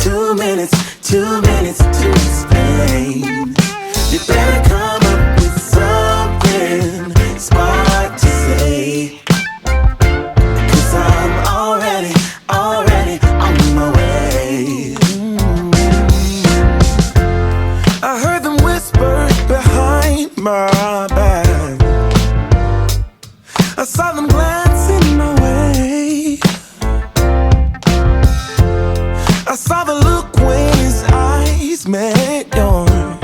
2 minutes to explain. You better come up with something smart to say. 'Cause I'm already on my way. I heard them whisper behind my back. I saw them glancing my way. I saw the look when his eyes met yours.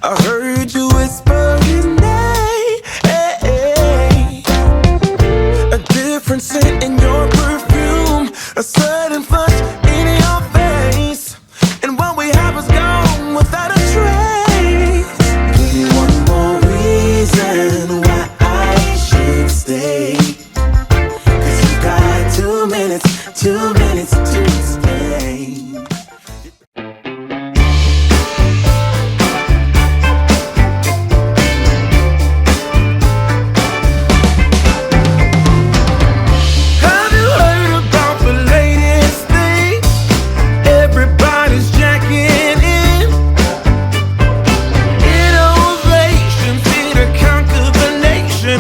I heard you whisper his name. A different scent in your perfume, a sudden flush in your face, and what we have is gone without a trace. Give me one more reason why I should stay. 'Cause you got 2 minutes to explain. Have you heard about the latest thing? Everybody's jacking in. Innovations here to conquer the nation.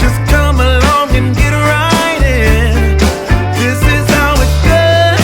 Just come along and get right in. This is how it's done.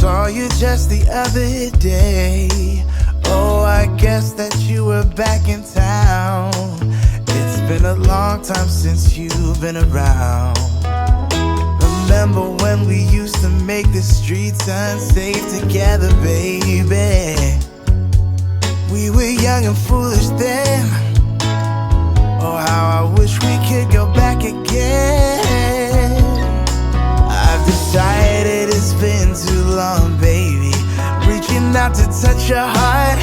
saw you just the other day. Oh, I guess that you were back in town. It's been a long time since you've been around. Remember when we used to make the streets unsafe together, baby? We were young and foolish then. Oh, how I wish we could go back again. I've decided it's been too long, baby. Reaching out to touch your heart,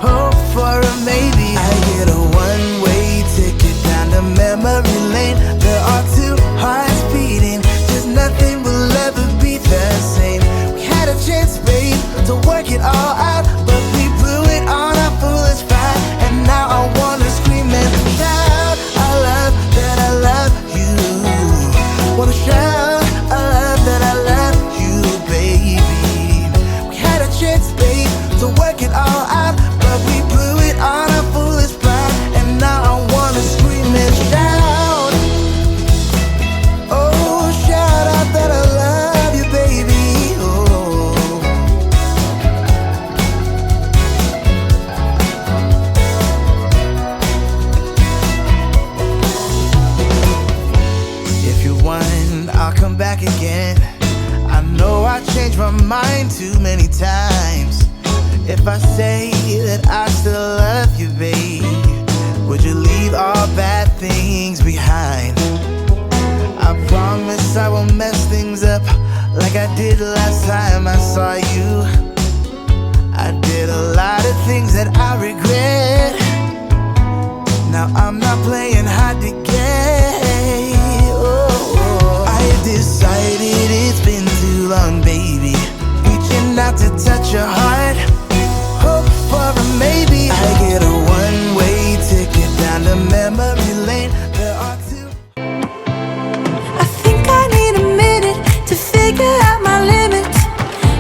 hope for a maybe. I get a one-way ticket down to memory lane. There are two hearts beating, just nothing will ever be the same. We had a chance, babe, to work it all out, but we blew it on our foolish pride. And now I wanna scream and shout, I love that I love you. Wanna shout, I love that I love you, baby. We had a chance, babe, to work it all out, but we blew it on our foolish pride. And now I wanna scream and shout, oh, shout out that I love you, baby. Oh. If you want, I'll come back again. I know I changed my mind too many times. If I say that I still love you, babe, would you leave all bad things behind? I promise I won't mess things up like I did last time I saw you. I did a lot of things that I regret. Now I'm not playing hard to get. Oh, I decided it's been too long, baby. Reaching out to touch your heart, hope for a maybe. I get a one-way ticket down to memory lane. There are two. I think I need a minute to figure out my limits.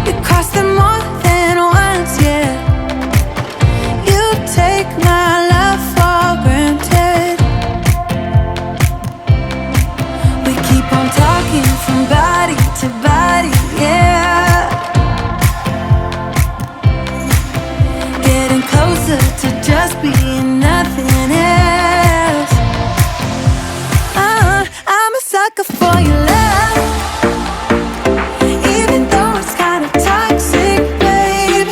You cross them more than once, yeah. You take my love for granted. We keep on talking from body to body, yeah. Getting closer to just being nothing else. I'm a sucker for your love, even though it's kind of toxic, babe.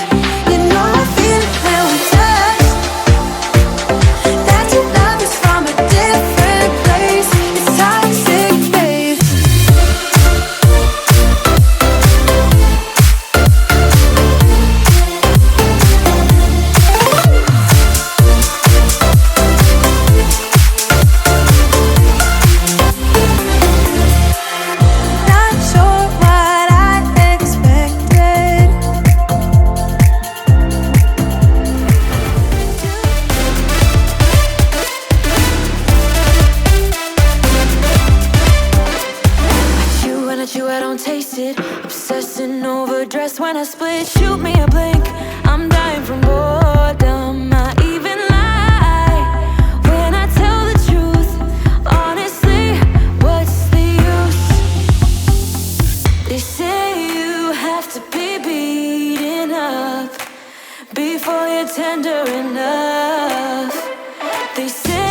You know I feel it when we touch, that your love is from a different place. It's toxic, babe. Not sure what I expected. I chew, I don't taste it. Obsessing over dress when I split. Shoot me a blink, I'm dying from boredom. I even lie when I tell the truth. Honestly, what's the use? They say you have to be beaten up before you're tender enough. They say